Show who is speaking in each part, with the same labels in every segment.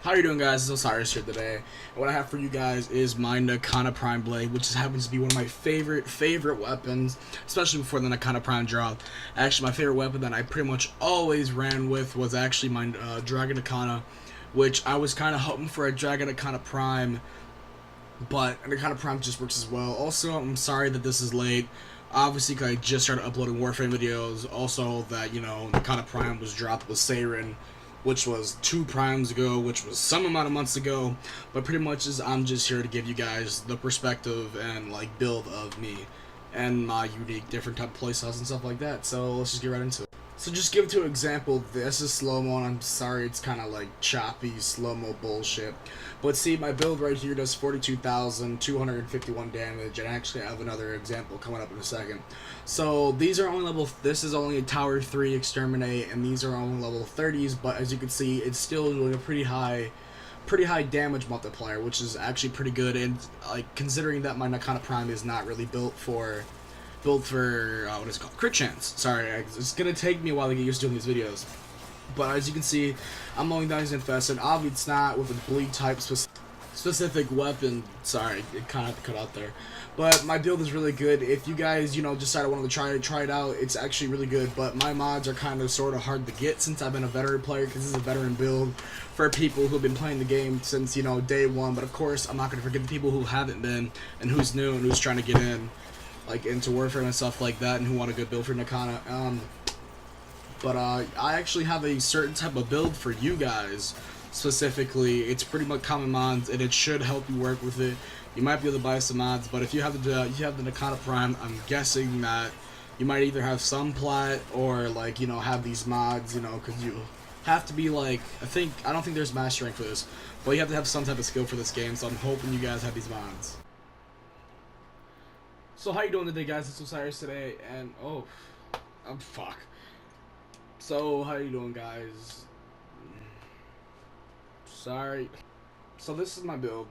Speaker 1: How are you doing, guys? It's Osiris here today. And what I have for you guys is my Nikkana Prime Blade, which just happens to be one of my favorite weapons, especially before the Nikkana Prime drop. Actually, my favorite weapon that I pretty much always ran with was actually my Dragon Nikkana, which I was kind of hoping for a Dragon Nikkana Prime, but Nikkana Prime just works as well. Also, I'm sorry that this is late. Obviously, because I just started uploading Warframe videos. Also, that, Nikkana Prime was dropped with Seirin, which was 2 primes ago, which was some amount of months ago, but pretty much I'm just here to give you guys the perspective and build of me and my unique different type of playstyles and stuff like that. So let's just get right into it. So just give to an example, this is slow-mo, and I'm sorry it's kind of choppy slow-mo bullshit. But see, my build right here does 42,251 damage, and actually I have another example coming up in a second. So these are only this is only a Tower 3 Exterminate, and these are only level 30s, but as you can see, it's still doing a pretty high damage multiplier, which is actually pretty good, and considering that my Nikkana Prime is not really built for what is it called? Crit chance. Sorry, it's gonna take me a while to get used to doing these videos. But as you can see, I'm mowing down these infested. Obviously, it's not with a bleed type specific weapon. Sorry, it kind of had to cut out there. But my build is really good. If you guys, decide I wanted to try it out, it's actually really good. But my mods are kind of sort of hard to get since I've been a veteran player, because this is a veteran build for people who've been playing the game since, day one. But of course, I'm not going to forget the people who haven't been and who's new and who's trying to get in, into Warframe and stuff like that, and who want a good build for Nikkana. But I actually have a certain type of build for you guys. Specifically, it's pretty much common mods, and it should help you work with it. You might be able to buy some mods, but if you have the Nikkana Prime, I'm guessing that you might either have some plat or have these mods, because you have to be I don't think there's master rank for this, but you have to have some type of skill for this game. So I'm hoping you guys have these mods. So how you doing today, guys? It's Osiris today, and fuck. So how you doing, guys? Sorry. So this is my build.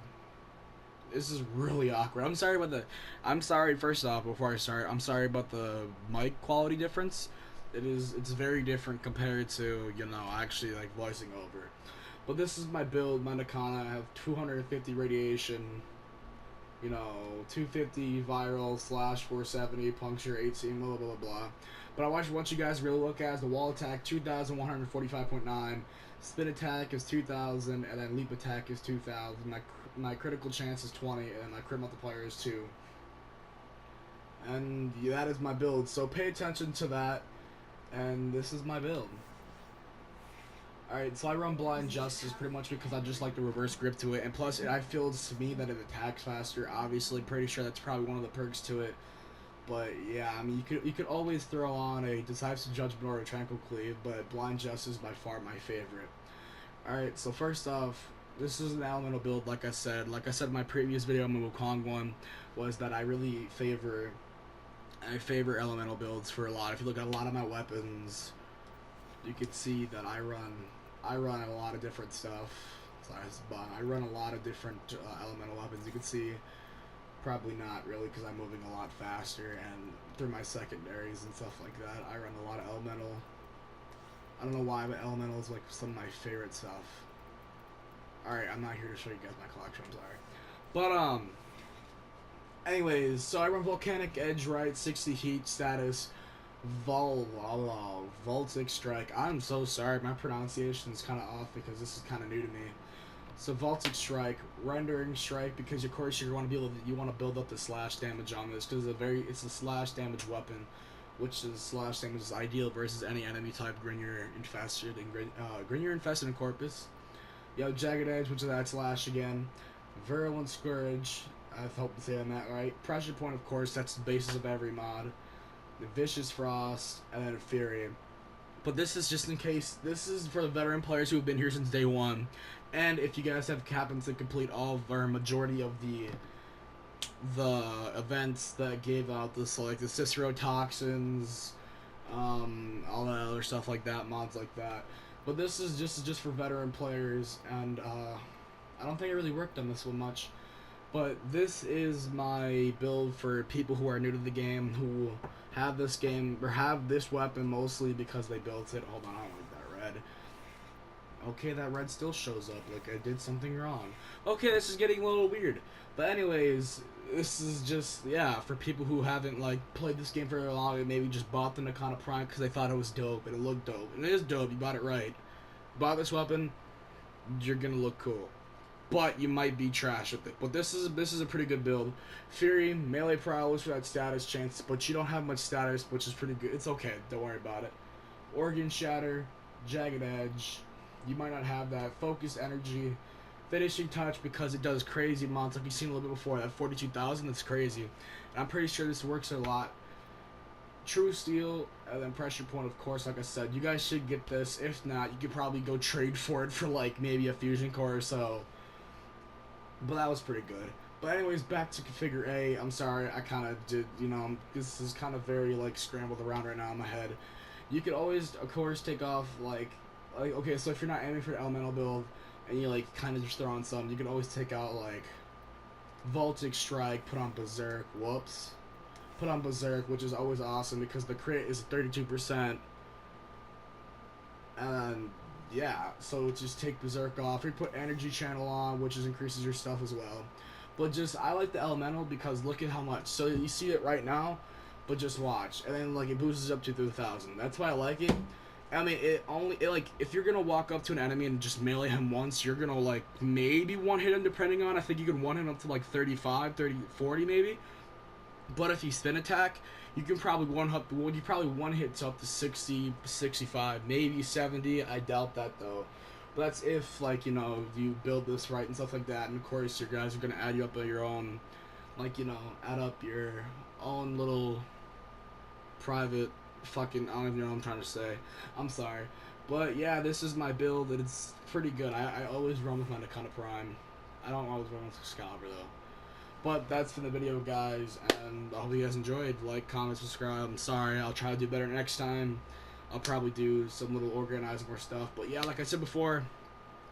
Speaker 1: This is really awkward. I'm sorry first off, before I start, I'm sorry about the mic quality difference. It's very different compared to, actually voicing over. But this is my build, my Nikkana. I have 250 radiation, 250 viral / 470 puncture 18 blah blah blah blah. But I want you guys to really look at is the wall attack 2,145.9, spin attack is 2,000, and then leap attack is 2,000. My critical chance is 20, and my crit multiplier is 2. And yeah, that is my build. So pay attention to that, and this is my build. Alright, so I run Blind Justice pretty much because I just like the reverse grip to it, and plus I feel to me that it attacks faster. Obviously, pretty sure that's probably one of the perks to it. But yeah, I mean, you could always throw on a Decisive Judgment or a Tranquil Cleave, but Blind Justice is by far my favorite. Alright, so first off, this is an elemental build. Like I said in my previous video on the Wukong one, was that I really favor elemental builds for a lot. If you look at a lot of my weapons, you can see that I run a lot of different stuff. I run a lot of different elemental weapons. You can see, probably not really, because I'm moving a lot faster, and through my secondaries and stuff like that, I run a lot of elemental. I don't know why, but elemental is some of my favorite stuff. Alright, I'm not here to show you guys my collection, I'm sorry. But anyways, so I run Volcanic Edge Right, 60 heat status, Voltic Strike. I'm so sorry, my pronunciation is kind of off because this is kind of new to me. So Voltic Strike, Rendering Strike, because of course you want to build up the slash damage on this, because it's a slash damage weapon, which is slash damage is ideal versus any enemy type Grineer infested and Corpus. You have Jagged Edge, which is that slash again. Virulent Scourge, I hope to say that right. Pressure Point, of course, that's the basis of every mod. The Vicious Frost, and then Fury. But this is just in case, this is for the veteran players who have been here since day one. And if you guys have happened to complete all of or majority of the events that gave out this, the Cicero Toxins, all that other stuff like that, mods like that. But this is just for veteran players, and I don't think I really worked on this one much. But this is my build for people who are new to the game, who have this game, or have this weapon mostly because they built it. Hold on, I don't like that red. Okay, that red still shows up, like I did something wrong. Okay, this is getting a little weird. But anyways, this is just, yeah, for people who haven't, like, played this game for very long and maybe just bought the Nikkana Prime because they thought it was dope and it looked dope. And it is dope, you bought it right. Bought this weapon, you're gonna look cool. But you might be trash with it. But this is a pretty good build. Fury, melee prowess for that status chance, but you don't have much status, which is pretty good. It's okay, don't worry about it. Organ Shatter, Jagged Edge, you might not have that. Focused Energy, Finishing Touch because it does crazy amounts like you've seen a little bit before. That 42,000, that's crazy. And I'm pretty sure this works a lot. True Steel, and then Pressure Point, of course, like I said. You guys should get this. If not, you could probably go trade for it for like maybe a Fusion Core or so. But that was pretty good. But anyways, back to Configure A. I'm sorry, I kind of did, you know, this is kind of very like scrambled around right now in my head. You could always, of course, take off like okay, so if you're not aiming for an elemental build and you like kind of just throw on some, you can always take out like Voltic Strike, put on Berserk, whoops, put on Berserk, which is always awesome because the crit is 32%, and yeah, so just take Berserk off. You put Energy Channel on, which is increases your stuff as well. But just I like the elemental because look at how much. So you see it right now, but just watch, and then like it boosts up to 3,000. That's why I like it. I mean, it like if you're gonna walk up to an enemy and just melee him once, you're gonna like maybe one hit him depending on. I think you can one hit him up to like 35, 30, 40 maybe. But if you spin attack, you can probably one hit up to 60, 65, maybe 70. I doubt that though. But that's if like, you know, you build this right and stuff like that. And of course your guys are gonna add you up at your own, like, you know, add up your own little private fucking, I don't even know what I'm trying to say. I'm sorry. But yeah, this is my build and it's pretty good. I always run with my Nikkana Prime. I don't always run with Excalibur though. But that's for the video, guys, and I hope you guys enjoyed. Like, comment, subscribe. I'm sorry, I'll try to do better next time. I'll probably do some little organizing more stuff. But yeah, like I said before,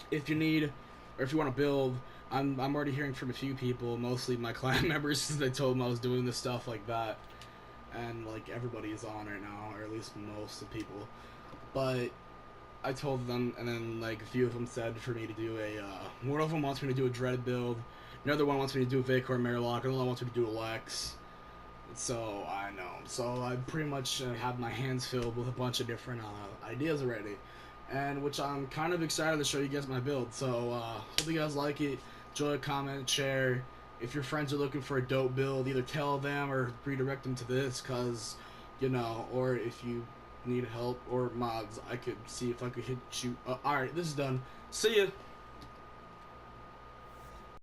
Speaker 1: if you need, or if you want to build, I'm already hearing from a few people, mostly my clan members, since I told them I was doing this stuff like that. And, like, everybody is on right now, or at least most of the people. But I told them, and then like a few of them said for me to do a. One of them wants me to do a Dread build. Another one wants me to do a Vacor Marilock. Another one wants me to do a Lex. So I know. So I pretty much have my hands filled with a bunch of different ideas already, and which I'm kind of excited to show you guys my build. So hope you guys like it. Enjoy, comment, share. If your friends are looking for a dope build, either tell them or redirect them to this, cause you know, or if you need help or mods, I could see if I could hit you. Alright, this is done. See ya!